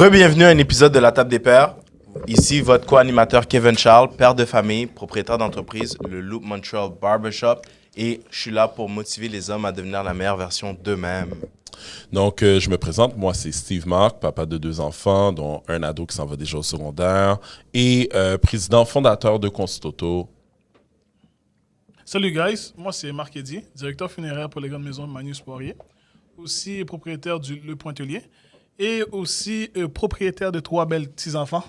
Re-bienvenue à un épisode de La Table des Pères. Ici, votre co-animateur Kevin Charles, père de famille, propriétaire d'entreprise, le Loop Montreal Barbershop. Et je suis là pour motiver les hommes à devenir la meilleure version d'eux-mêmes. Donc, je me présente. Moi, c'est Steve Marc, papa de 2 enfants, dont un ado qui s'en va déjà au secondaire, et président fondateur de Constauto. Salut guys, moi c'est Marc Eddy, directeur funéraire pour les grandes maisons Magnus Poirier, aussi propriétaire du Le Pointelier et aussi propriétaire de 3 belles petits-enfants.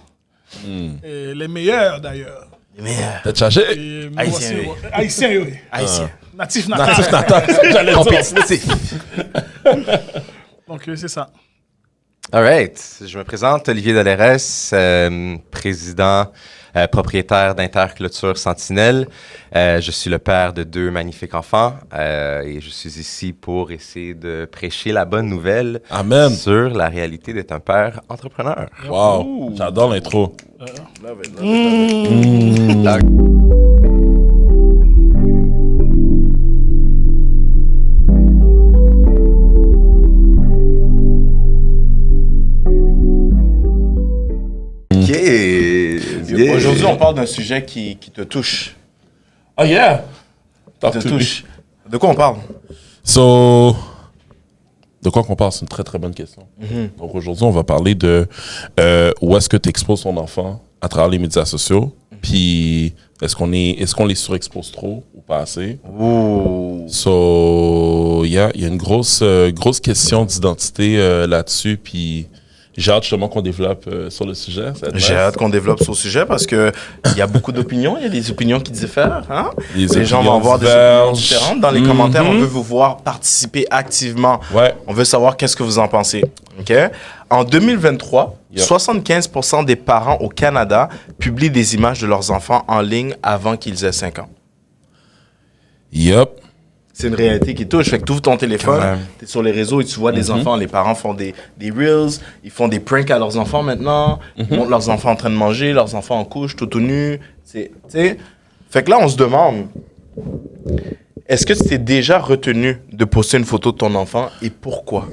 Les meilleurs d'ailleurs. Les meilleurs. T'as chargé? Et moi Haïtien, aussi, oui. Haïtien, oui. Haïtien. Natif Natif natal. natal, j'allais dire. Compétitif. Donc c'est ça. All right. Je me présente, Olivier Dolores, président, propriétaire d'Interclôture Sentinelle. Je suis le père de 2 magnifiques enfants et je suis ici pour essayer de prêcher la bonne nouvelle Amen. sur la réalité d'être un père entrepreneur. Wow, j'adore l'intro. OK. Yeah. Aujourd'hui, on parle d'un sujet qui te touche. Oh yeah! Qui te touche. De quoi on parle? So, de quoi qu'on parle? C'est une très, très bonne question. Donc, aujourd'hui, on va parler de où est-ce que tu exposes ton enfant à travers les médias sociaux, puis est-ce qu'on les surexpose trop ou pas assez? Ouh. So, il y a une grosse question d'identité là-dessus, puis j'ai hâte justement qu'on développe sur le sujet. J'ai hâte qu'on développe sur le sujet parce qu'il y a beaucoup d'opinions. Il y a des opinions qui diffèrent. Hein? Les gens vont avoir des opinions différentes. Dans les commentaires, on veut vous voir participer activement. Ouais. On veut savoir qu'est-ce que vous en pensez. OK? En 2023, 75% des parents au Canada publient des images de leurs enfants en ligne avant qu'ils aient 5 ans. Yup. C'est une réalité qui touche. Fait que tu ouvres ton téléphone, tu es sur les réseaux et tu vois des enfants. Les parents font des reels, ils font des pranks à leurs enfants maintenant. Ils montrent leurs enfants en train de manger, leurs enfants en couche, tout nus. Fait que là, on se demande, est-ce que tu t'es déjà retenu de poster une photo de ton enfant et pourquoi?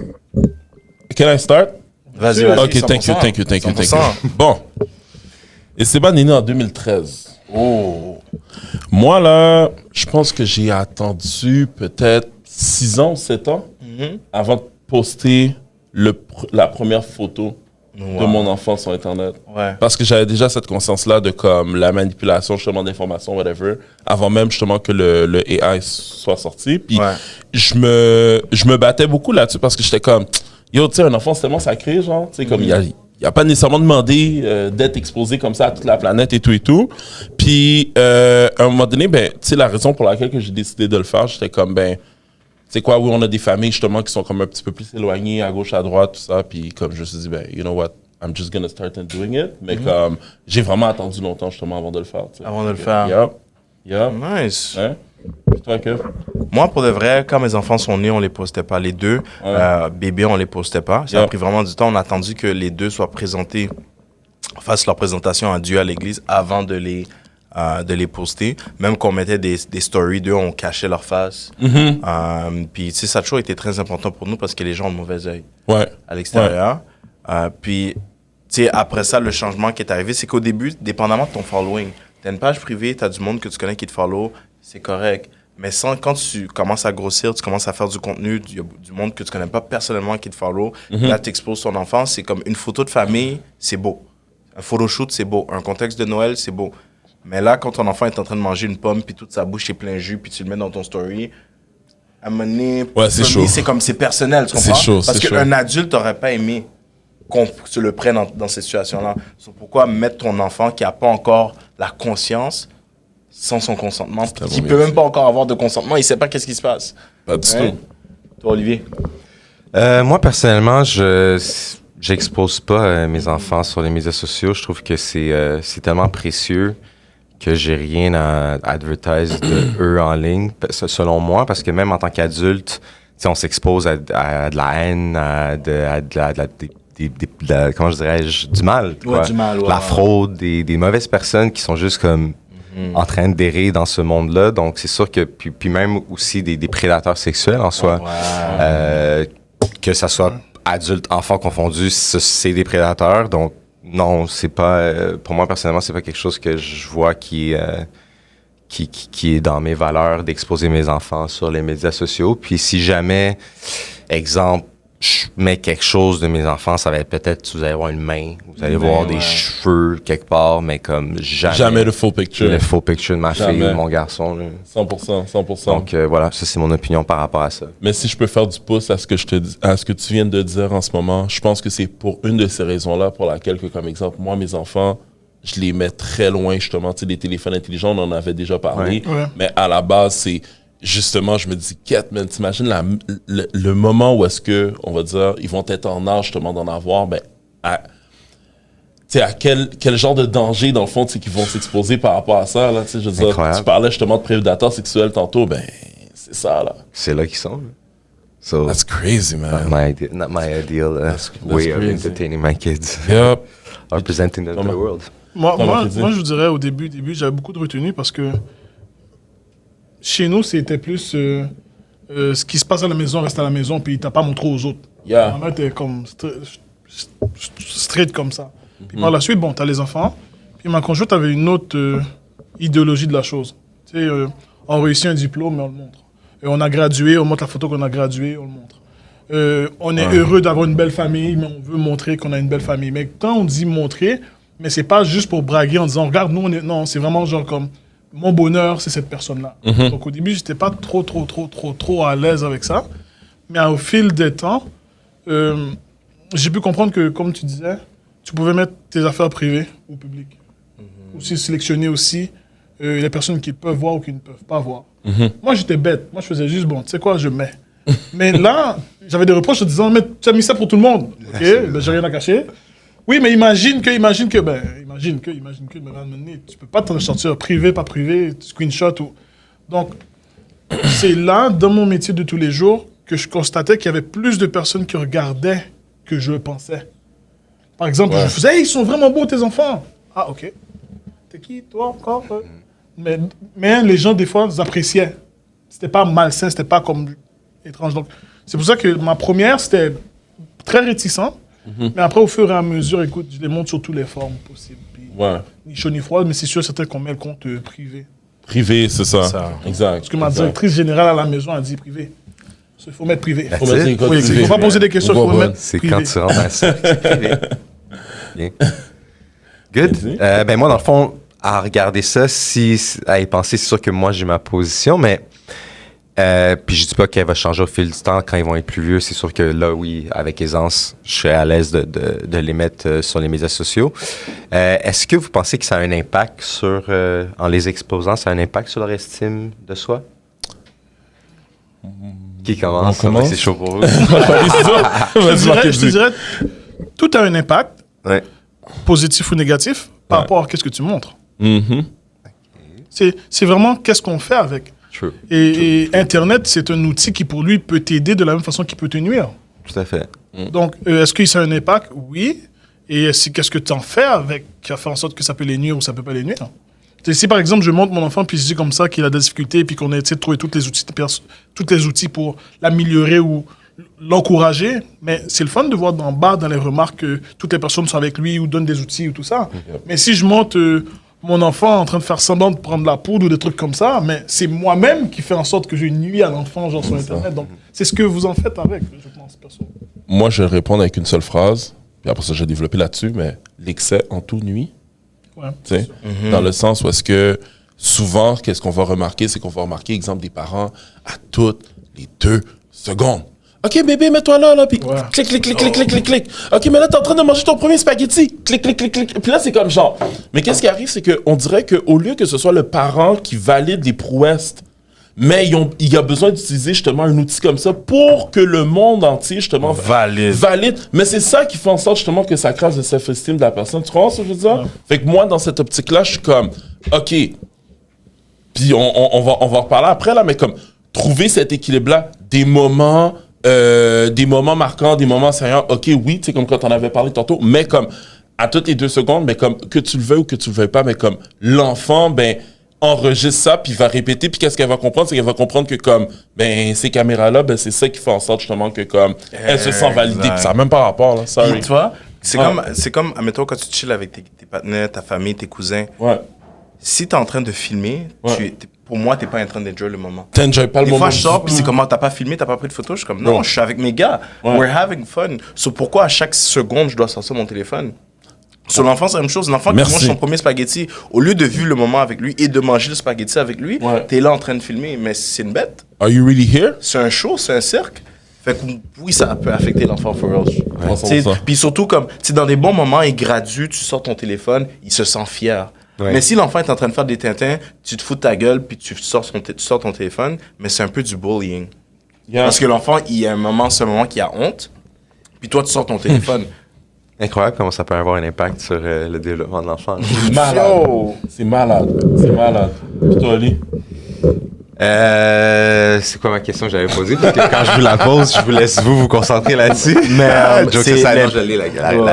Can I start? Vas-y. OK, thank you. 100%. Bon. Esteban est né en 2013. Oh. Moi, là, je pense que j'ai attendu peut-être 6 ans, 7 ans avant de poster la première photo de mon enfant sur Internet. Ouais. Parce que j'avais déjà cette conscience-là de comme la manipulation justement d'informations, whatever, avant même justement que le AI soit sorti. Puis je me battais beaucoup là-dessus parce que j'étais comme, yo, tu sais, un enfant, c'est tellement sacré, genre, tu sais, comme il n'y a pas nécessairement demandé d'être exposé comme ça à toute la planète et tout. Puis, à un moment donné, ben, tu sais, la raison pour laquelle que j'ai décidé de le faire, j'étais comme, ben, tu sais quoi, oui, on a des familles, justement, qui sont comme un petit peu plus éloignées, à gauche, à droite, tout ça. Puis, comme je me suis dit, ben, you know what, I'm just gonna start doing it. Mais comme, j'ai vraiment attendu longtemps, justement, avant de le faire. T'sais. Avant de le faire. Yup. Nice. Hein? Puis toi, Kev? Moi, pour de vrai, quand mes enfants sont nés, on les postait pas. Les 2 bébés, on les postait pas. Ça a pris vraiment du temps. On a attendu que les 2 soient présentés, fassent leur présentation à Dieu à l'église avant de les poster. Même qu'on mettait des stories d'eux, on cachait leur face. Puis, tu sais, ça a toujours été très important pour nous parce que les gens ont le mauvais œil à l'extérieur. Puis, tu sais, après ça, le changement qui est arrivé, c'est qu'au début, dépendamment de ton following, t'as une page privée, t'as du monde que tu connais qui te follow, c'est correct. Mais quand tu commences à grossir, tu commences à faire du contenu, il y a du monde que tu connais pas personnellement qui te follow, là, tu exposes ton enfant, c'est comme une photo de famille, c'est beau. Un photoshoot, c'est beau. Un contexte de Noël, c'est beau. Mais là, quand ton enfant est en train de manger une pomme, puis toute sa bouche est plein de jus, puis tu le mets dans ton story, à un moment donné, c'est chaud. c'est comme, c'est personnel, tu comprends? C'est chaud, Parce c'est chaud. qu'un adulte n'aurait pas aimé qu'on se le prenne dans ces situations-là. C'est pourquoi mettre ton enfant qui n'a pas encore la conscience sans son consentement, qui peut même pas encore avoir de consentement, il sait pas qu'est-ce qui se passe. Pas du tout. Toi, Olivier? Moi, personnellement, j'expose pas mes enfants sur les médias sociaux. Je trouve que c'est tellement précieux que j'ai rien à advertise de eux en ligne, selon moi, parce que même en tant qu'adulte, on s'expose à de la haine, comment je dirais-je, du mal. Quoi. Du mal, la fraude, des mauvaises personnes qui sont juste comme en train de d'errer dans ce monde-là. Donc, c'est sûr que, puis même aussi des prédateurs sexuels en soi, que ça soit adultes, enfants confondus, c'est des prédateurs. Donc, non, c'est pas... pour moi, personnellement, c'est pas quelque chose que je vois qui est dans mes valeurs d'exposer mes enfants sur les médias sociaux. Puis si jamais, exemple, je mets quelque chose de mes enfants, ça va être peut-être, vous allez voir une main, vous allez voir des cheveux quelque part, mais comme jamais le full picture. Le full picture de ma fille ou de mon garçon. Là. 100%. Donc voilà, ça c'est mon opinion par rapport à ça. Mais si je peux faire du pouce à ce que tu viens de dire en ce moment, je pense que c'est pour une de ces raisons-là pour laquelle, que, comme exemple, moi, mes enfants, je les mets très loin, justement. Tu sais, les téléphones intelligents, on en avait déjà parlé. Ouais. Mais à la base, c'est... Justement, je me dis, man, t'imagines le moment où est-ce que, on va dire, ils vont être en âge, justement, d'en avoir, ben, à quel genre de danger, dans le fond, qu'ils vont s'exposer par rapport à ça, là, tu sais, je veux dire, tu parlais justement de prédateurs sexuels tantôt, ben, c'est ça, là. C'est là qu'ils sont, là. So, that's crazy, man. Not my ideal way of entertaining my kids. Yep. Or presenting them to the world. Moi, je vous dirais, au début, j'avais beaucoup de retenue parce que chez nous, c'était plus ce qui se passe à la maison reste à la maison, puis t'as pas montré aux autres. Yeah. Ma mère était comme straight comme ça. Puis par la suite, bon, t'as les enfants. Puis ma conjointe avait une autre idéologie de la chose. Tu sais, on réussit un diplôme, mais on le montre. Et on a gradué, on montre la photo qu'on a gradué, on le montre. On est heureux d'avoir une belle famille, mais on veut montrer qu'on a une belle famille. Mais quand on dit montrer, mais c'est pas juste pour braguer en disant, regarde, nous, non, c'est vraiment genre comme, mon bonheur, c'est cette personne-là. Donc au début, j'étais pas trop à l'aise avec ça. Mais au fil des temps, j'ai pu comprendre que, comme tu disais, tu pouvais mettre tes affaires privées au public. Aussi sélectionner aussi les personnes qui peuvent voir ou qui ne peuvent pas voir. Moi, j'étais bête. Moi, je faisais juste, bon, tu sais quoi, je mets. Mais là, j'avais des reproches en disant, mais tu as mis ça pour tout le monde. Ok, ben, j'ai rien à cacher. Oui, mais imagine que, mais tu peux pas t'en sortir privé, pas privé, screenshot ou... Donc, c'est là, dans mon métier de tous les jours, que je constatais qu'il y avait plus de personnes qui regardaient que je pensais. Par exemple, je faisais, hey, ils sont vraiment beaux tes enfants. Ah, ok. T'es qui, toi, encore? Mais les gens, des fois, ils appréciaient. C'était pas malsain, c'était pas comme étrange. Donc, c'est pour ça que ma première, c'était très réticent. Mais après, au fur et à mesure, écoute, je les montre sur toutes les formes possibles. Puis, ni chaud ni froid, mais c'est sûr, certain qu'on met le compte privé. Privé, c'est ça. Exact. Parce que ma directrice générale à la maison a dit privé. Il faut mettre privé. Il faut faut pas poser des questions, il faut mettre c'est privé. Quand tu rentres dans le cercle, c'est privé. Bien. Good. Ben moi, dans le fond, à regarder ça, à y penser, c'est sûr que moi, j'ai ma position, mais puis je dis pas qu'elle va changer au fil du temps quand ils vont être plus vieux. C'est sûr que là, oui, avec aisance, je serais à l'aise de les mettre sur les médias sociaux. Est-ce que vous pensez que ça a un impact sur, en les exposant, ça a un impact sur leur estime de soi? Qui commence? C'est chaud pour vous. Je te dirais, tout a un impact, positif ou négatif, par rapport à qu'est-ce que tu montres. C'est vraiment qu'est-ce qu'on fait avec. True. Et Internet, c'est un outil qui, pour lui, peut t'aider de la même façon qu'il peut te nuire. Tout à fait. Donc, est-ce que ça a un impact? Oui. Et qu'est-ce que tu en fais avec, qui a fait en sorte que ça peut les nuire ou ça peut pas les nuire? Si, par exemple, je montre mon enfant, puis je dis comme ça qu'il a des difficultés, puis qu'on a essayé de trouver tous les outils pour l'améliorer ou l'encourager, mais c'est le fun de voir d'en bas, dans les remarques, que toutes les personnes sont avec lui ou donnent des outils ou tout ça. Mais si je montre... mon enfant en train de faire semblant de prendre la poudre ou des trucs comme ça, mais c'est moi-même qui fais en sorte que je nuis à l'enfant genre sur Internet. Donc, c'est ce que vous en faites avec, je pense, perso. Moi, je vais répondre avec une seule phrase, puis après ça, je vais développer là-dessus, mais l'excès en tout nuit. Ouais. Dans le sens où est-ce que souvent, qu'est-ce qu'on va remarquer, c'est qu'on va remarquer, exemple, des parents à toutes les 2 secondes. OK, bébé, mets-toi là, puis clic. OK, mais là, t'es en train de manger ton premier spaghetti. Clic. Puis là, c'est comme genre... Mais qu'est-ce qui arrive, c'est qu'on dirait qu'au lieu que ce soit le parent qui valide les prouesses, mais il y a besoin d'utiliser justement un outil comme ça pour que le monde entier, justement, valide. Mais c'est ça qui fait en sorte, justement, que ça crasse le self-esteem de la personne. Tu comprends ce que je veux dire? Fait que moi, dans cette optique-là, je suis comme... OK. Puis on va en reparler après, là, mais comme... Trouver cet équilibre-là, des moments marquants, des moments sérieux, ok, oui, tu sais, comme quand on avait parlé tantôt, mais comme à toutes les 2 secondes, mais comme que tu le veuilles ou que tu le veuilles pas, mais comme l'enfant, ben, enregistre ça, puis va répéter, puis qu'est-ce qu'elle va comprendre? C'est qu'elle va comprendre que comme, ben, ces caméras-là, ben, c'est ça qui fait en sorte justement que comme, elle se sent validée, puis ça n'a même pas rapport, là, sorry. Puis, tu vois, c'est comme, admettons, quand tu chill avec tes partenaires, ta famille, tes cousins. Ouais. Si t'es en train de filmer, pour moi, t'es pas en train d'enjoy le moment. T'enjoy pas le moment. Des fois, je sors, puis c'est comment, t'as pas filmé, t'as pas pris de photos. Je suis comme, non, je suis avec mes gars. We're having fun. So, pourquoi à chaque seconde, je dois sortir mon téléphone? Sur l'enfant, c'est la même chose. L'enfant qui mange son premier spaghetti, au lieu de vivre le moment avec lui et de manger le spaghetti avec lui, t'es là en train de filmer. Mais c'est une bête. Are you really here? C'est un show, c'est un cirque. Fait que oui, ça peut affecter l'enfant for real. Puis surtout, comme, dans des bons moments, il gradue, tu sors ton téléphone, il se sent fier. Ouais. Mais si l'enfant est en train de faire des tintins, tu te fous de ta gueule, puis tu sors ton téléphone, mais c'est un peu du bullying. Parce que l'enfant, il y a un moment qui a honte, puis toi, tu sors ton téléphone. Incroyable comment ça peut avoir un impact sur le développement de l'enfant. C'est malade. C'est malade. Puis toi, Ali? C'est quoi ma question que j'avais posée? Parce que quand je vous la pose, je vous laisse vous concentrer là-dessus. Mais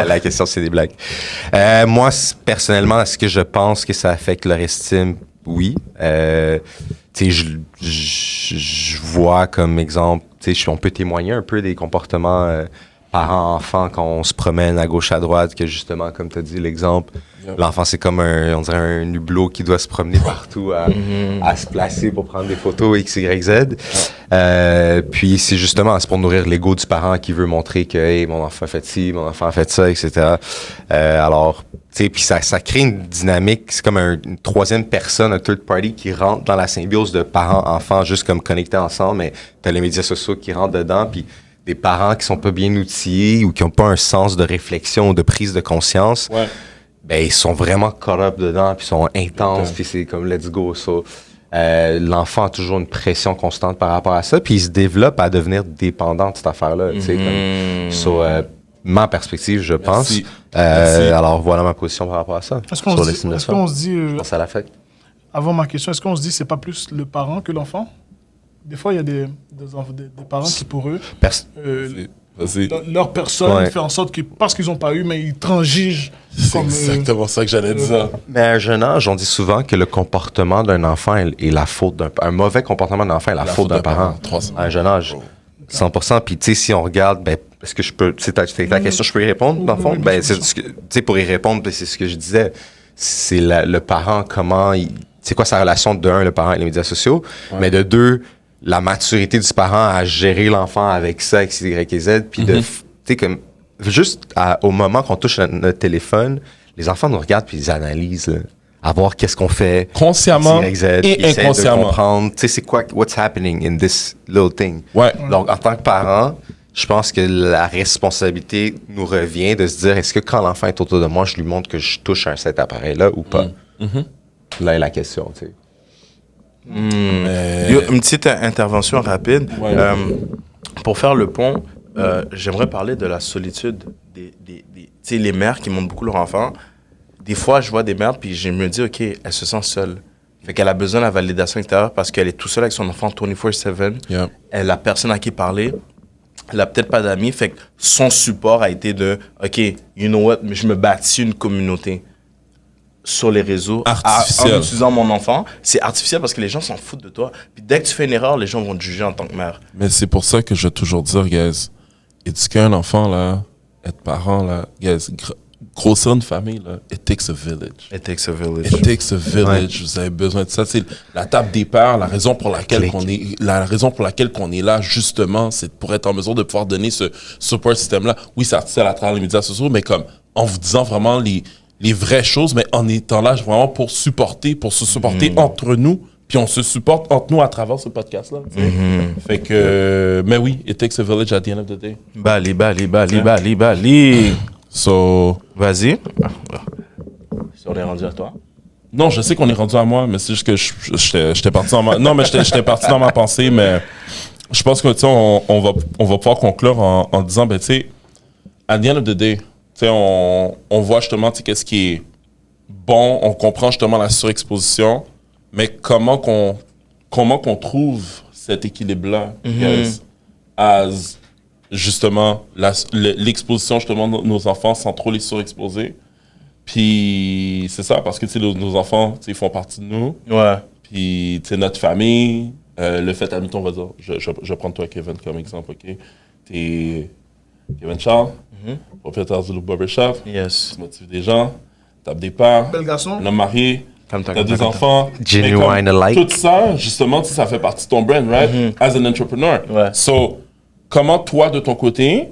la question, c'est des blagues. Moi, personnellement, est-ce que je pense que ça affecte leur estime? Oui. Je vois comme exemple, on peut témoigner un peu des comportements parents-enfants quand on se promène à gauche, à droite, que justement, comme tu as dit, l'exemple, l'enfant, c'est comme on dirait un hublot qui doit se promener partout à se placer pour prendre des photos X, Y, Z. Puis c'est justement, c'est pour nourrir l'ego du parent qui veut montrer que hey, mon enfant a fait ci, mon enfant a fait ça, etc. Alors, tu sais, puis ça crée une dynamique, c'est comme une troisième personne, un third party qui rentre dans la symbiose de parents-enfants, juste comme connectés ensemble, mais t'as les médias sociaux qui rentrent dedans, puis des parents qui sont pas bien outillés ou qui ont pas un sens de réflexion ou de prise de conscience, ben ils sont vraiment caught up dedans, puis ils sont intenses, puis c'est comme let's go, so. L'enfant a toujours une pression constante par rapport à ça, puis il se développe à devenir dépendant de cette affaire-là, tu sais, comme, so, ma perspective, je pense. Alors voilà ma position par rapport à ça. Est-ce qu'on se dit ça l'affecte? Avant ma question, est-ce qu'on se dit c'est pas plus le parent que l'enfant? Des fois, il y a des parents qui, pour eux, leur personne fait en sorte que, parce qu'ils n'ont pas eu, mais ils transigent. C'est exactement ça que j'allais dire. Mais à un jeune âge, on dit souvent que le comportement d'un enfant est la faute un mauvais comportement d'un enfant est la faute d'un parent. À un jeune âge. 100%. Puis, tu sais, si on regarde, ben, est-ce que je peux, c'est ta question, je peux y répondre, dans le fond? Ben, tu sais, pour y répondre, c'est ce que je disais. C'est le parent, c'est quoi sa relation de un, le parent et les médias sociaux, mais de deux, la maturité du parent à gérer l'enfant avec ça, avec ses Y et Z, puis tu sais, comme, juste au moment qu'on touche notre téléphone, les enfants nous regardent puis ils analysent, là, à voir qu'est-ce qu'on fait. Consciemment Y, Z, et inconsciemment. De comprendre, tu sais, c'est quoi, what's happening in this little thing. Ouais. Donc, en tant que parent, je pense que la responsabilité nous revient de se dire, est-ce que quand l'enfant est autour de moi, je lui montre que je touche à cet appareil-là ou pas? Là est la question, tu sais. Une petite intervention rapide. Pour faire le pont, j'aimerais parler de la solitude des les mères qui montrent beaucoup leur enfant. Des fois, je vois des mères, puis je me dis, OK, elle se sent seule. Fait qu'elle a besoin de la validation extérieure parce qu'elle est tout seule avec son enfant 24/7. Yep. Elle a personne à qui parler. Elle a peut-être pas d'amis. Fait que son support a été de, OK, you know what, je me bâtis une communauté sur les réseaux en utilisant mon enfant. C'est artificiel parce que les gens s'en foutent de toi. Puis dès que tu fais une erreur, les gens vont te juger en tant que mère. Mais c'est pour ça que je vais toujours dire, guys, éduquer un enfant, là, être parent, là, guys, grossir une famille, là, it takes a village. It takes a village. It takes a village. Vous avez besoin de ça. C'est la table des pères, la raison pour laquelle qu'on est là, justement, c'est pour être en mesure de pouvoir donner ce support système-là. Oui, c'est artificiel à travers les médias sociaux, mais comme en vous disant vraiment les vraies choses, mais en étant là vraiment pour se supporter entre nous, puis on se supporte entre nous à travers ce podcast-là. Fait que, mais oui, it takes a village at the end of the day. Bali. So, vas-y. On est rendu à toi. non, je sais qu'on est rendu à moi, mais c'est juste que j'étais parti dans ma... Non, mais j'étais parti dans ma pensée, mais je pense que, tu sais, on va pouvoir conclure en disant, ben, tu sais, at the end of the day, tu sais, on voit justement, tu sais, qu'est-ce qui est bon, on comprend justement la surexposition, mais comment qu'on trouve cet équilibre-là, guys, as justement l'exposition justement de nos enfants sans trop les surexposer, Puis c'est ça, parce que, tu sais, nos enfants, tu sais, ils font partie de nous. Ouais. Puis, tu sais, notre famille, le fait, admettons, on va dire, je vais prendre toi, Kevin, comme exemple, OK? T'es Kevin Charles, propriétaire du Look Barbershop. Yes. Tu motives des gens, tapes des parts, Bel garçon. un homme marié, Comme t'as des enfants. Genuine Mais comme alike. tout ça, justement, tu sais, ça fait partie de ton brand, right? As an entrepreneur. Ouais. So, comment toi, de ton côté,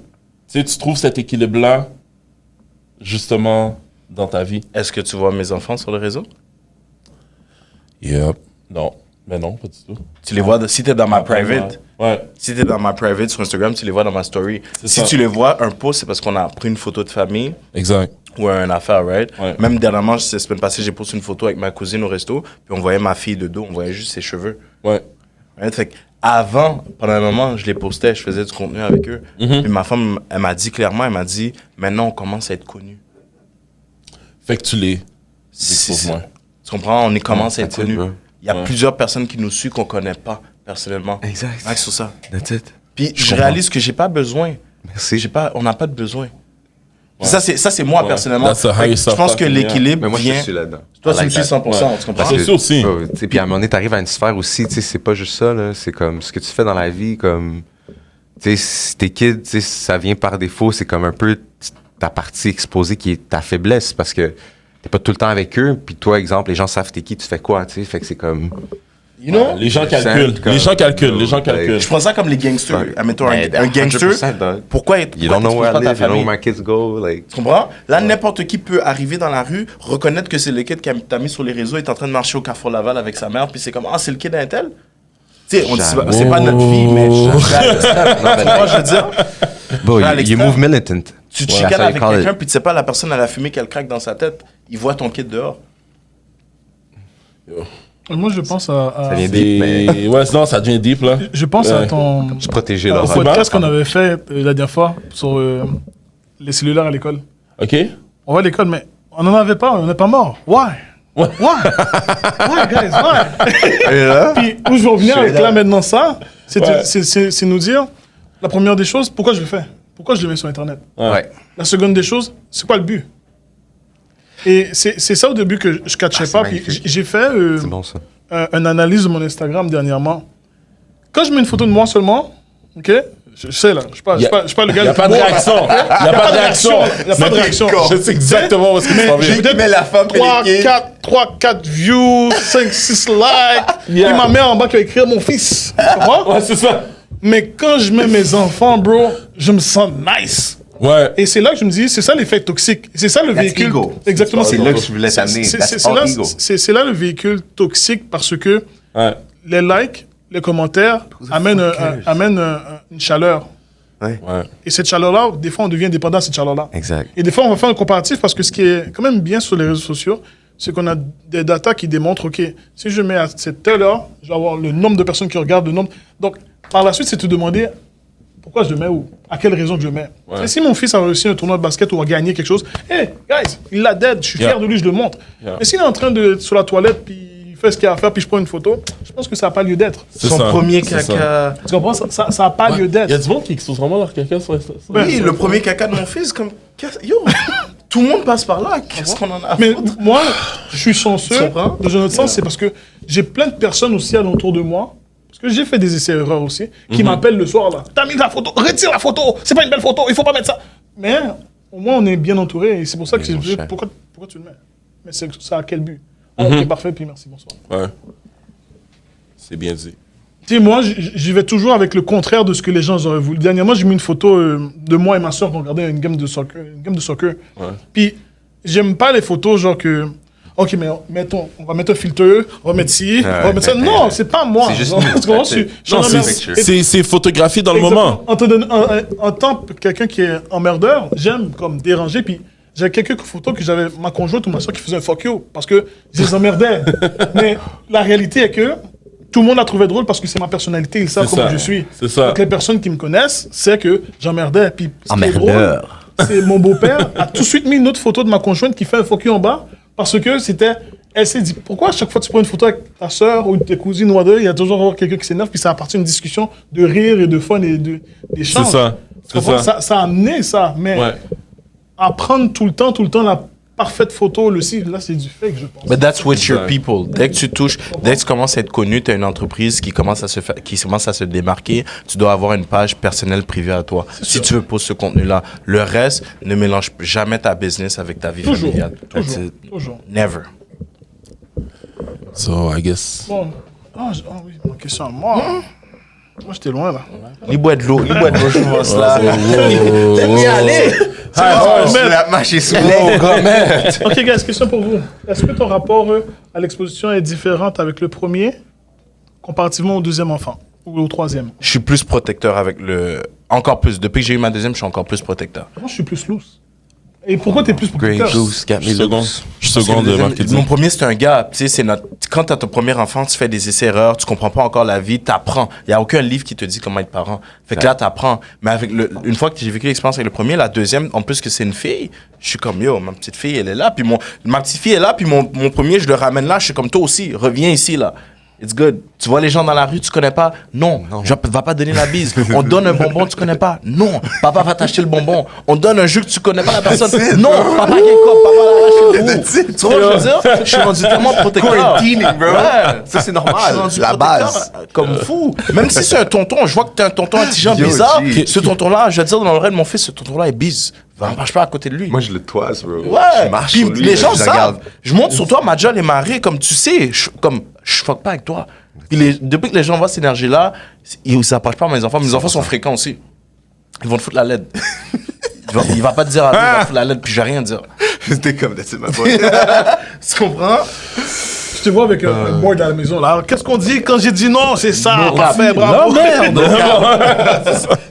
tu sais, tu trouves cet équilibre-là, justement, dans ta vie? Est-ce que tu vois mes enfants sur le réseau? Yep. Non. Mais non, pas du tout. Tu les vois, si t'es dans ma private, Ouais. si t'es dans ma private sur Instagram, tu les vois dans ma story. C'est Si ça. tu les vois, un post, c'est parce qu'on a pris une photo de famille Exact. ou une affaire, right? Ouais. Même dernièrement, cette semaine passée, j'ai posté une photo avec ma cousine au resto, puis on voyait ma fille de dos, on voyait juste ses cheveux. Ouais. Right? Fait que avant, pendant un moment, je les postais, je faisais du contenu avec eux. Puis ma femme, elle m'a dit clairement, elle m'a dit, maintenant on commence à être connus. Fait que tu les C'est exposes ça. moins. Tu comprends? On commence à être that's it, connus. bro. Il y a plusieurs personnes qui nous suivent qu'on connaît pas personnellement. Exact. Ouais, sur ça. That's it. Puis je réalise que j'ai pas besoin. Merci. On n'a pas de besoin. Ça, c'est moi Ouais. personnellement. That's a Fait que high je pense que self-esteem, l'équilibre Mais moi, je vient. suis là-dedans. Toi, I tu me like suis that. 100%, tu comprends? C'est ça aussi. Tu sais, puis à un moment donné, t'arrives à une sphère aussi, tu sais, c'est pas juste ça, là. C'est comme ce que tu fais dans la vie, comme. Tu sais, si t'es kid, tu sais, ça vient par défaut, c'est comme un peu ta partie exposée qui est ta faiblesse parce que t'es pas tout le temps avec eux, puis toi, exemple, les gens savent t'es qui, tu fais quoi, tu sais, fait que c'est comme. You know? Les gens C'est calculent. comme- Les gens calculent. Les gens calculent. Je prends ça comme les gangsters. Ouais. Admettons, Mais un gangster, 100%, dog. pourquoi You pourquoi don't know where t'exposes I pas ta live, you don't know famille? where my kids go, like. Tu comprends? Là, n'importe qui peut arriver dans la rue, reconnaître que c'est le kid qui t'a mis sur les réseaux, est en train de marcher au Carrefour Laval avec sa mère, puis c'est comme, ah, c'est le kid d'un tel? Tu sais, on dit, c'est pas notre vie, mais tu vois, je veux dire, Bro, à you l'extrême. move militant. tu That's chicanes how you avec call quelqu'un, it. puis tu sais pas, la personne, elle a fumé qu'elle craque dans sa tête, il voit ton kid dehors. Moi, je pense à Ça vient deep, mais Ouais, sinon, ça devient deep, là. je pense à Ouais. ton se protéger au là. c'est podcast bon. qu'on avait fait la dernière fois sur les cellulaires à l'école. OK? On va à l'école, mais on n'en avait pas, on n'est pas mort. Why? Ouais. Why? Why, guys? Why? Puis où je veux revenir avec là maintenant ça, Ouais. c'est nous dire la première des choses, pourquoi je le fais? Pourquoi je le mets sur Internet? Ouais. La seconde des choses, c'est quoi le but? Et c'est ça au début que je catchais c'est pas. Puis magnifique. j'ai fait C'est bon ça. une analyse de mon Instagram dernièrement. Quand je mets une photo de moi seulement, ok? Je sais là, je suis pas le gars. Il n'y a pas de réaction. Il n'y a pas de réaction. Il n'y a pas de réaction. Je sais exactement où est-ce que tu t'en j'ai viens. peut-être la femme 3-4 views, 5-6 likes. Yeah. Et ma mère en bas qui va écrire mon fils. Tu comprends? Ouais, c'est ça. Mais quand je mets mes enfants, bro, je me sens nice. Ouais. Et c'est là que je me dis, c'est ça l'effet toxique. C'est ça le véhicule. ego. Exactement. C'est là que je voulais t'amener. C'est That's all là, ego. c'est là le véhicule toxique parce que Ouais. les likes, les commentaires amènent, une chaleur. Ouais. Et cette chaleur-là, des fois, on devient dépendant de cette chaleur-là. Exact. Et des fois, on va faire un comparatif parce que ce qui est quand même bien sur les réseaux sociaux, c'est qu'on a des datas qui démontrent, OK, si je mets à cette heure-là, je vais avoir le nombre de personnes qui regardent, le nombre. Donc, par la suite, c'est te demander pourquoi je le mets où, à quelle raison que je le mets. Ouais. Et si mon fils a réussi un tournoi de basket ou a gagné quelque chose, hey, guys, il l'a dead, je suis Yeah. fier de lui, je le montre. Yeah. Mais s'il est en train de sur la toilette, puis il fait ce qu'il a à faire, puis je prends une photo, je pense que ça n'a pas lieu d'être. C'est Son ça. premier C'est ça. caca. Tu comprends? Ça n'a pas lieu Il y a d'être. du monde qui expose vraiment leur caca sur Insta. Oui, le premier caca de mon fils, comme, yo, tout le monde passe par là, qu'est-ce qu'on en a à Mais foutre? moi, je suis chanceux, Tu comprends? dans un autre sens, c'est parce que j'ai plein de personnes aussi alentour de moi, parce que j'ai fait des essais-erreurs aussi, qui m'appellent le soir, là. T'as mis la photo, retire la photo, c'est pas une belle photo, il faut pas mettre ça. Mais au moins, on est bien entouré, et c'est pour ça que je dis, pourquoi tu le mets? Mais c'est ça à quel but? Ah, ok, parfait, puis merci, bonsoir. Ouais. C'est bien dit. Tu sais, moi, j'y vais toujours avec le contraire de ce que les gens auraient voulu. Dernièrement, j'ai mis une photo de moi et ma soeur qui regardait une game de soccer. Ouais. Puis, j'aime pas les photos genre que... OK, mais on va mettre un filtre, on va mettre ci, on va mettre ça. Non, c'est pas moi. C'est juste Genre, nous, tu comprends? that's it. Je- Non, je- picture. c'est photographié dans le moment. En tant que quelqu'un qui est emmerdeur, j'aime comme déranger. Puis j'ai quelques photos que j'avais ma conjointe ou ma soeur qui faisait un fuck you parce que je les emmerdais. Mais la réalité est que tout le monde l'a trouvé drôle parce que c'est ma personnalité. Ils savent C'est comment ça. je suis. C'est ça. Donc les personnes qui me connaissent, c'est que j'emmerdais. Puis ce qui est drôle, Emmerdeur. c'est mon beau-père a tout de suite mis une autre photo de ma conjointe qui fait un fuck you en bas parce que c'était... Elle s'est dit, pourquoi à chaque fois que tu prends une photo avec ta soeur ou tes cousines ou deux, il y a toujours quelqu'un qui s'énerve, puis ça appartient à une discussion de rire et de fun et d'échange. C'est ça. Tu comprends? Ça a amené ça, mais Ouais. à prendre tout le temps parfaite photo, là, c'est du fake, je pense. But that's with your people. Dès que tu commences à être connu, tu as une entreprise qui commence à se démarquer, tu dois avoir une page personnelle privée à toi. Si tu veux poster ce contenu-là. Le reste, ne mélange jamais ta business avec ta vie familiale. Toujours. Never. So, I guess. Bon. Oui, ma question à moi. Moi, j'étais loin, là. Il boit de l'eau, je pense, là. T'aimes bien aller. La marche est sous Ok, guys, question pour vous. Est-ce que ton rapport à l'exposition est différent avec le premier, comparativement au deuxième enfant ou au troisième? Je suis plus protecteur avec le... Encore plus. Depuis que j'ai eu ma deuxième, je suis encore plus protecteur. Moi, je suis plus loose. Et pourquoi t'es plus protecteur? Seconde de marketing. Mon premier, c'est un gars. Tu sais, quand t'as ton premier enfant, tu fais des essais-erreurs, tu comprends pas encore la vie, t'apprends. Il y a aucun livre qui te dit comment être parent. Fait que là, t'apprends. Mais une fois que j'ai vécu l'expérience avec le premier, la deuxième, en plus que c'est une fille, je suis comme, yo, ma petite fille, elle est là. Puis ma petite fille est là, puis mon premier, je le ramène là. Je suis comme, toi aussi, reviens ici, là. It's good. Tu vois les gens dans la rue, tu connais pas? Non. Va pas donner la bise. On donne un bonbon, tu connais pas? Non. Papa va t'acheter le bonbon. On donne un jeu que tu connais pas la personne. Non. Papa il est quoi? Papa l'a lâché. Tu vois, je veux dire, je suis rendu tellement protecteur. Quarantining, bro. Ouais. Ça, c'est Je suis normal. rendu La protecteur, base. Comme fou. Même si c'est un tonton, je vois que t'es un tonton intelligent Yo, bizarre. G. Ce tonton-là, je vais te dire dans l'oreille de mon fils, ce tonton-là est bise. Marche pas à côté de lui. Moi, je le toise, bro. Ouais. Je marche Puis sur lui. les gens je le savent. regarde. Je monte sur toi, ma jolle est marée, comme tu sais. Je fuck pas avec toi. Puis depuis que les gens voient cette énergie-là, ils s'approchent pas à mes enfants. Mes enfants sont fréquents aussi. Ils vont te foutre la LED. Il va pas te dire, il va te foutre la LED, puis je vais rien dire. C'était comme, that's it, my boy. Tu comprends? Je te vois avec un board à la maison, là. Alors, qu'est-ce qu'on dit quand j'ai dit non? C'est ça, parfait, Non, bravo. merde!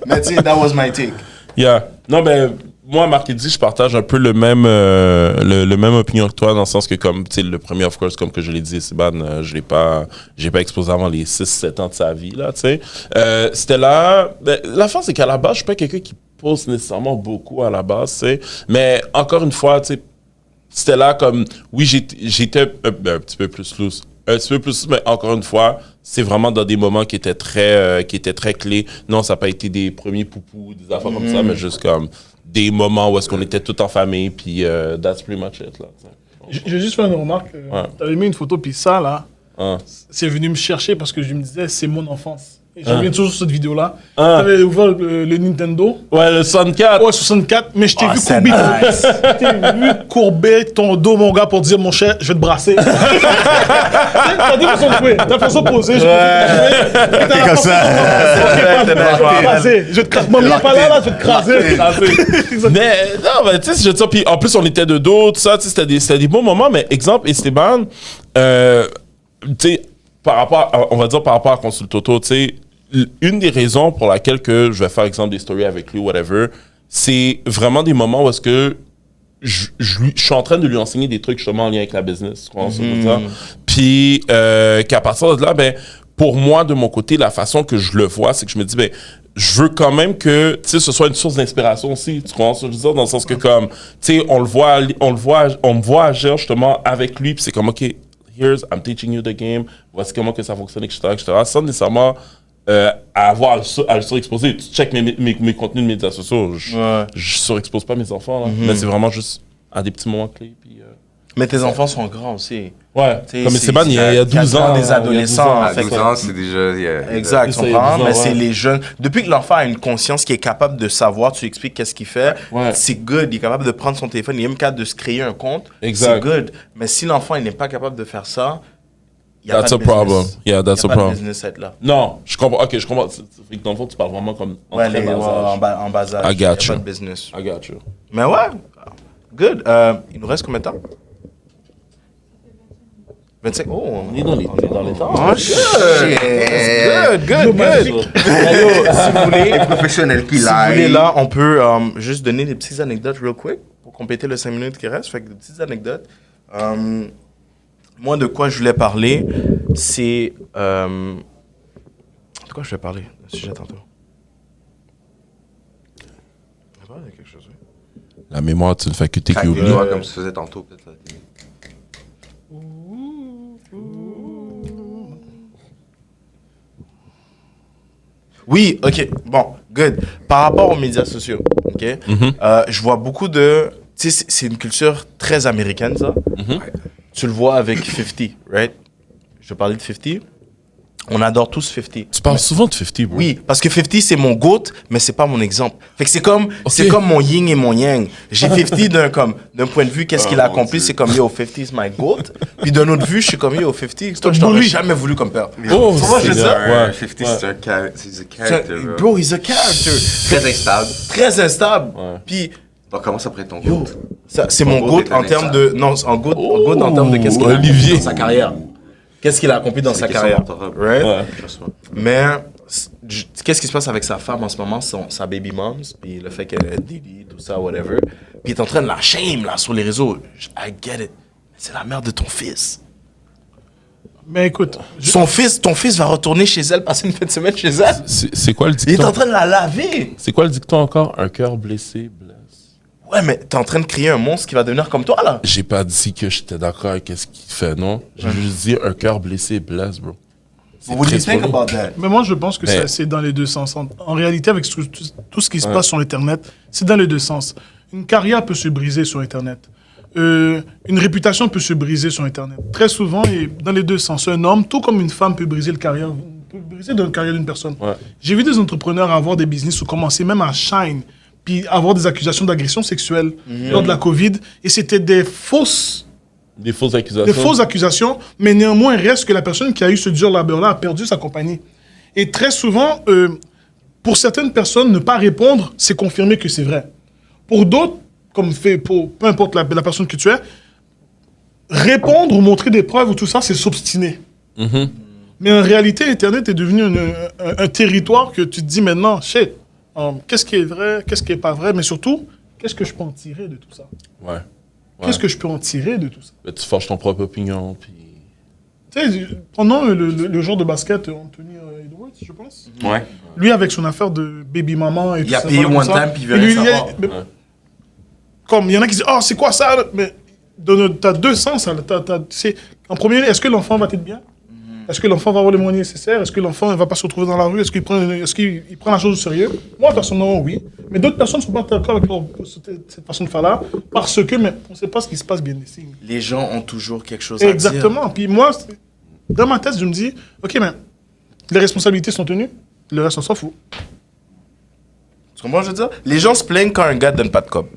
Mais tu sais, that was my take. Yeah. Non, ben, moi, Marc dit, je partage un peu le même opinion que toi, dans le sens que, comme, tu sais, le premier, of course, comme que je l'ai dit, Esteban, j'ai pas exposé avant les 6-7 ans de sa vie, là, tu sais. C'était là, ben, la fin, c'est qu'à la base, je suis pas quelqu'un qui pose nécessairement beaucoup à la base, tu sais. Mais, encore une fois, tu sais, c'était là comme, oui, j'étais un petit peu plus loose. Un petit peu plus, mais encore une fois, c'est vraiment dans des moments qui étaient très clés. Non, ça n'a pas été des premiers poupous, des affaires comme ça, mais juste comme des moments où est-ce qu'on était tout en famille, puis that's pretty much it, là. J'ai juste fait une remarque. T'avais mis une photo, puis ça, là, c'est venu me chercher parce que je me disais, c'est mon enfance. Et je reviens toujours sur cette vidéo-là. T'avais ouvert le Nintendo. Ouais, le 64. Ouais, 64, mais je t'ai vu courber. Je t'ai vu courber ton dos, mon gars, pour dire, mon cher, je vais te brasser. T'as dit façon de jouer. T'as façon de poser. T'es comme ça. Je vais te craser. Maman n'est pas là, je vais te craser. Mais non, mais tu sais, je veux dire, puis en plus on était de dos, tout ça, tu sais, c'était des bons moments. Mais exemple, Esteban, tu sais, par rapport à Consultoto, tu sais, une des raisons pour laquelle que je vais faire exemple des stories avec lui, whatever, c'est vraiment des moments où est-ce que je suis en train de lui enseigner des trucs justement en lien avec la business. Puis qu'à partir de là, ben pour moi, de mon côté, la façon que je le vois, c'est que je me dis, ben je veux quand même que, tu sais, ce soit une source d'inspiration aussi. Tu comprends ce que je veux dire? Dans le sens que, comme, tu sais, on me voit agir justement avec lui, puis c'est comme, OK, I'm teaching you the game, voici comment que ça fonctionne, etc., sans nécessairement à avoir à le surexposer. Tu check mes contenus de médias sociaux, je surexpose pas mes enfants, là. Mais c'est vraiment juste à des petits moments clés, puis... Mais tes enfants sont grands aussi. Ouais, comme Esteban, il y a 12 ans. Des adolescents. À 12 ans, c'est déjà... Exact, tu Ça, il y a comprends? 12 ans, Mais ouais. c'est les jeunes. Depuis que l'enfant a une conscience qui est capable de savoir, tu lui expliques qu'est-ce qu'il fait, c'est good. Il est capable de prendre son téléphone, il est même capable de se créer un compte. Exact. C'est good. Mais si l'enfant il n'est pas capable de faire ça, il n'y a That's pas a de business. problem. Yeah, that's Il y a a pas de problem. business à être là. Non, je comprends. Ok, je comprends. Fait que dans le fond, tu parles vraiment comme en Ouais, très bas en âge. bas âge. I Il n'y a got pas you. de business. I got you. Mais ouais, good. Il nous reste combien de temps? 25. Oh, On est dans les temps. Oh, shit. Good. Si vous voulez, Les professionnels qui si vous voulez, l'aillent. là, on peut juste donner des petites anecdotes real quick pour compléter les 5 minutes qui restent. Fait que des petites anecdotes. Moi, de quoi je voulais parler, c'est... de quoi je voulais parler? Le sujet tantôt. On va parler de quelque chose, oui. La mémoire, c'est une faculté qui Craque oublie. les doigts comme tu faisais tantôt, peut-être. là. Oui, ok, bon, good. Par rapport aux médias sociaux, ok, je vois beaucoup de tu sais, c'est une culture très américaine, ça. Tu le vois avec 50, right? Je parlais de 50. On adore tous 50. Tu parles souvent de 50, bro. Oui, parce que 50, c'est mon GOAT, mais c'est pas mon exemple. Fait que c'est comme mon yin et mon yang. J'ai 50 d'un point de vue, qu'est-ce qu'il a accompli, c'est comme, yo, 50 is my GOAT. Puis d'un autre vue, je suis comme, yo, 50, toi, je t'aurais jamais voulu comme père. Oh, Tu vois, je veux dire? ouais. 50, c'est un character. Bro, he's a character. Très instable. Très instable. Puis, Donc, comment ça pourrait être ton yo, goût? ça, c'est mon GOAT en termes de, non, en GOAT en termes de qu'est-ce qu'il a accompli Olivier. dans sa carrière. Qu'est-ce qu'il a accompli dans sa carrière. Right? Ouais. Mais qu'est-ce qui se passe avec sa femme en ce moment, sa baby mom, puis le fait qu'elle est Didi, tout ça, whatever. Puis il est en train de la shame là sur les réseaux. I get it. C'est la mère de ton fils. Mais écoute, Ton fils va retourner chez elle, passer une fin de semaine chez elle. C'est quoi le Il est dicton? en train de la laver. C'est quoi le dicton encore? Un cœur blessé blesse. Ouais, mais t'es en train de créer un monstre qui va devenir comme toi là. J'ai pas dit que j'étais d'accord avec ce qu'il fait, non? J'ai juste dit un cœur blessé blesse, bro. C'est What do you très think poli. about that? mais moi, je pense que Mais- c'est dans les deux sens. En réalité, avec tout ce qui se passe sur Internet, c'est dans les deux sens. Une carrière peut se briser sur Internet. Une réputation peut se briser sur Internet. Très souvent, et dans les deux sens. Un homme, tout comme une femme, peut briser la carrière d'une personne. Ouais. J'ai vu des entrepreneurs avoir des business ou commencer même à shine, puis avoir des accusations d'agression sexuelle lors de la COVID. Et c'était des fausses accusations, mais néanmoins, reste que la personne qui a eu ce dur labeur-là a perdu sa compagnie. Et très souvent, pour certaines personnes, ne pas répondre, c'est confirmer que c'est vrai. Pour d'autres, peu importe la personne que tu es, répondre ou montrer des preuves ou tout ça, c'est s'obstiner. Mais en réalité, Internet est devenu un territoire que tu te dis maintenant, shit, qu'est-ce qui est vrai, qu'est-ce qui n'est pas vrai, mais surtout, qu'est-ce que je peux en tirer de tout ça? Ouais. Qu'est-ce que je peux en tirer de tout ça? Mais tu forges ton propre opinion, puis... Tu sais, pendant le joueur de basket, Anthony Edwards, je pense, Ouais. lui, avec son affaire de baby maman et tout Il a ça, payé comme one ça, time, puis il veut et lui, rien savoir. Comme il y en a qui disent, oh, c'est quoi ça? Mais tu as deux sens. Hein. En premier lieu, est-ce que l'enfant va être bien? Est-ce que l'enfant va avoir les moyens nécessaires? Est-ce que l'enfant ne va pas se retrouver dans la rue? Est-ce qu'il prend la chose au sérieux? Moi, personnellement, oui. Mais d'autres personnes ne sont pas d'accord avec cette façon de faire-là parce que, mais on ne sait pas ce qui se passe bien ici. Les gens ont toujours quelque chose à dire. Exactement. Puis moi, dans ma tête, je me dis, OK, mais les responsabilités sont tenues, le reste, on s'en fout. Tu comprends ce que je veux dire? Les gens se plaignent quand un gars donne pas de cob.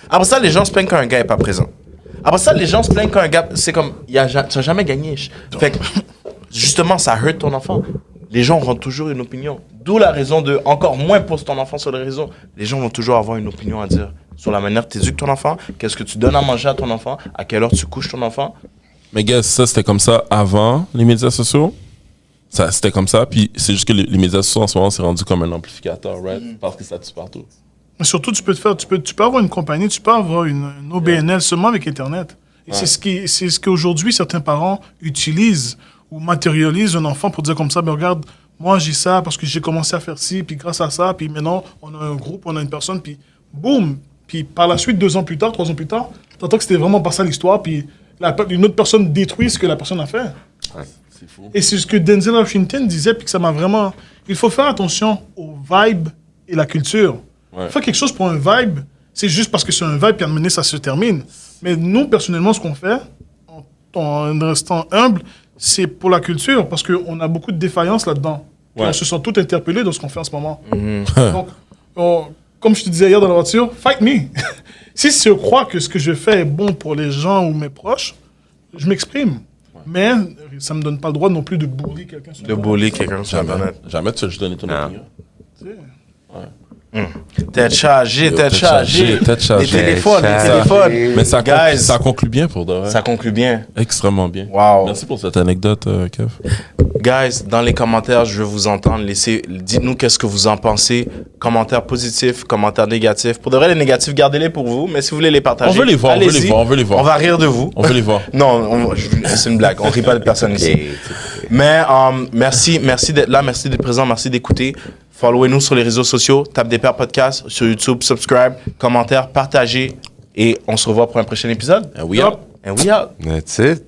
Après ça, les gens se plaignent quand un gars est pas présent. Après ça, les gens se plaignent quand un gars... C'est comme, tu n'as jamais gagné. Fait que, justement, ça hurt ton enfant. Les gens auront toujours une opinion. D'où la raison de, encore moins pose ton enfant sur les réseaux. Les gens vont toujours avoir une opinion à dire sur la manière que tu éduques ton enfant, qu'est-ce que tu donnes à manger à ton enfant, à quelle heure tu couches ton enfant. Mais gars, ça, c'était comme ça avant les médias sociaux. Ça, c'était comme ça, puis c'est juste que les médias sociaux, en ce moment, c'est rendu comme un amplificateur, right? Parce que ça tue partout. Mais surtout, tu peux avoir une compagnie, tu peux avoir une OBNL seulement avec Internet. Et c'est ce qu'aujourd'hui certains parents utilisent ou matérialisent un enfant pour dire comme ça, ben regarde, moi j'ai ça parce que j'ai commencé à faire ci, puis grâce à ça, puis maintenant on a un groupe, on a une personne, puis boum, puis par la suite, 2 ans plus tard, 3 ans plus tard, t'entends que c'était vraiment pas ça l'histoire, puis une autre personne détruit ce que la personne a fait. C'est fou. Et c'est ce que Denzel Washington disait, puis que ça m'a vraiment... Il faut faire attention aux vibes et la culture. Ouais. Faire quelque chose pour un vibe, c'est juste parce que c'est un vibe, puis à un moment donné, ça se termine. Mais nous, personnellement, ce qu'on fait, en restant humble, c'est pour la culture, parce qu'on a beaucoup de défaillances là-dedans. Puis Ouais. on se sent tout interpellés dans ce qu'on fait en ce moment. Donc, comme je te disais hier dans la voiture, fight me. Si je crois que ce que je fais est bon pour les gens ou mes proches, je m'exprime. Mais ça ne me donne pas le droit non plus de bully quelqu'un sur De bully quelqu'un sur Jamais. Internet. Jamais tu vas juste donner ton Non. opinion. Tête chargée, tête chargée. tête chargée. Les téléphones, les Tête téléphones. Mais ça, Guys, ça conclut bien pour de vrai. ça conclut bien. Extrêmement bien. Wow. Merci pour cette anecdote, Kev. Guys, dans les commentaires, je veux vous entendre. Dites-nous qu'est-ce que vous en pensez. Commentaires positifs, commentaires négatifs. Pour de vrai, les négatifs, gardez-les pour vous. Mais si vous voulez les partager, On veut les voir, on veut allez-y. les voir, on veut les voir. On va rire de vous. On veut les voir. Non, c'est une blague. On rit pas de personne ici. Mais merci d'être là, merci d'être présent, merci d'écouter. Followez-nous sur les réseaux sociaux, Tape des Pères Podcast, sur YouTube, subscribe, commentaire, partagez. Et on se revoit pour un prochain épisode. And we out. And we out. That's it.